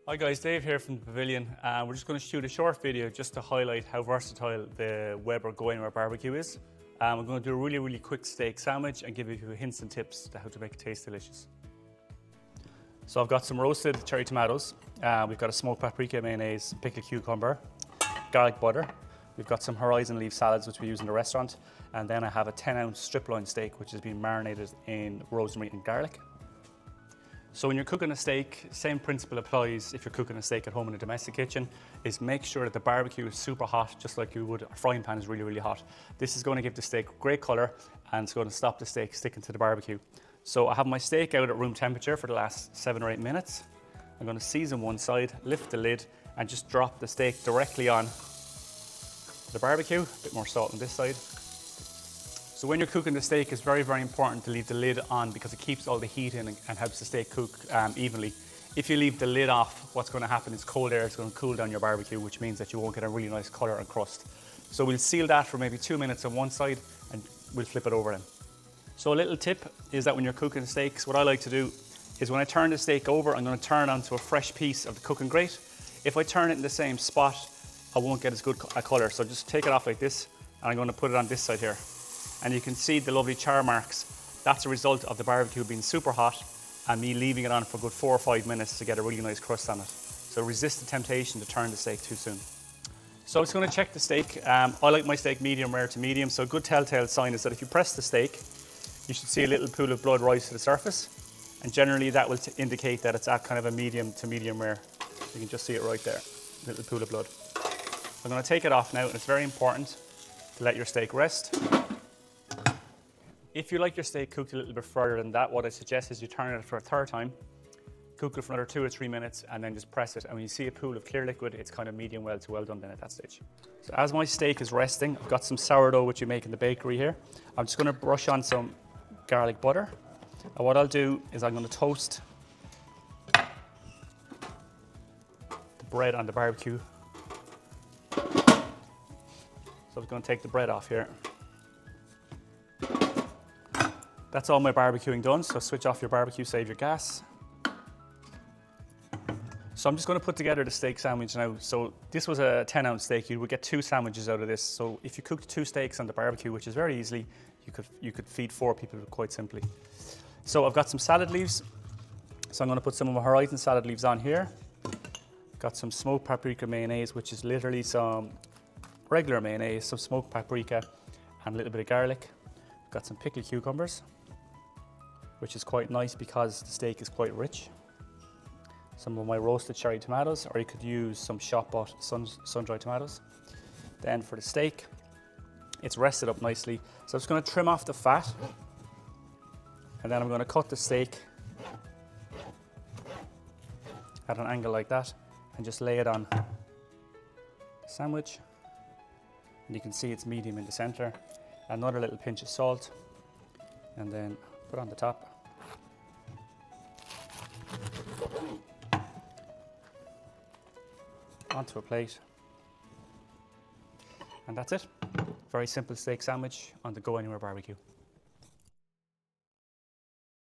Hi guys, Dave here from the Pavilion. We're just going to shoot a short video just to highlight how versatile the Weber Go-Anywhere BBQ is. We're going to do a really quick steak sandwich and give you a few hints and tips to how to make it taste delicious. So I've got some roasted cherry tomatoes, we've got a smoked paprika mayonnaise, pickled cucumber, garlic butter, we've got some horizon leaf salads which we use in the restaurant, and then I have a 10-ounce strip loin steak which has been marinated in rosemary and garlic. So when you're cooking a steak, same principle applies if you're cooking a steak at home in a domestic kitchen, is make sure that the barbecue is super hot, just like you would, a frying pan is really hot. This is going to give the steak great colour and it's going to stop the steak sticking to the barbecue. So I have my steak out at room temperature for the last 7 or 8 minutes. I'm going to season one side, lift the lid and just drop the steak directly on the barbecue. A bit more salt on this side. So when you're cooking the steak, it's very important to leave the lid on because it keeps all the heat in and helps the steak cook evenly. If you leave the lid off, what's going to happen is cold air is going to cool down your barbecue, which means that you won't get a really nice colour and crust. So we'll seal that for maybe 2 minutes on one side and we'll flip it over then. So a little tip is that when you're cooking steaks, what I like to do is when I turn the steak over, I'm going to turn onto a fresh piece of the cooking grate. If I turn it in the same spot, I won't get as good a colour. So just take it off like this and I'm going to put it on this side here. And you can see the lovely char marks. That's a result of the barbecue being super hot and me leaving it on for a good 4 or 5 minutes to get a really nice crust on it. So resist the temptation to turn the steak too soon. So I'm just going to check the steak. I like my steak medium rare to medium, so a good telltale sign is that if you press the steak, you should see a little pool of blood rise to the surface, and generally that will indicate that it's at kind of a medium to medium rare. You can just see it right there, little pool of blood. I'm going to take it off now, and it's very important to let your steak rest. If you like your steak cooked a little bit further than that, what I suggest is you turn it for a third time, cook it for another 2 or 3 minutes, and then just press it. And when you see a pool of clear liquid, it's kind of medium well to well done then at that stage. So as my steak is resting, I've got some sourdough which you make in the bakery here. I'm just going to brush on some garlic butter. And what I'll do is I'm going to toast the bread on the barbecue. So I'm going to take the bread off here. That's all my barbecuing done, so switch off your barbecue, save your gas. So I'm just going to put together the steak sandwich now. So this was a 10-ounce steak. You would get 2 sandwiches out of this. So if you cooked 2 steaks on the barbecue, which is very easily, you could feed 4 people quite simply. So I've got some salad leaves. So I'm going to put some of my horizon salad leaves on here. Got some smoked paprika mayonnaise, which is literally some regular mayonnaise, some smoked paprika and a little bit of garlic. Got some pickled cucumbers, which is quite nice because the steak is quite rich. Some of my roasted cherry tomatoes, or you could use some shop-bought sun-dried tomatoes. Then for the steak, it's rested up nicely. So I'm just going to trim off the fat, and then I'm going to cut the steak at an angle like that, and just lay it on the sandwich. And you can see it's medium in the center. Another little pinch of salt, and then put on the top. Onto a plate. And that's it. Very simple steak sandwich on the Go-Anywhere BBQ.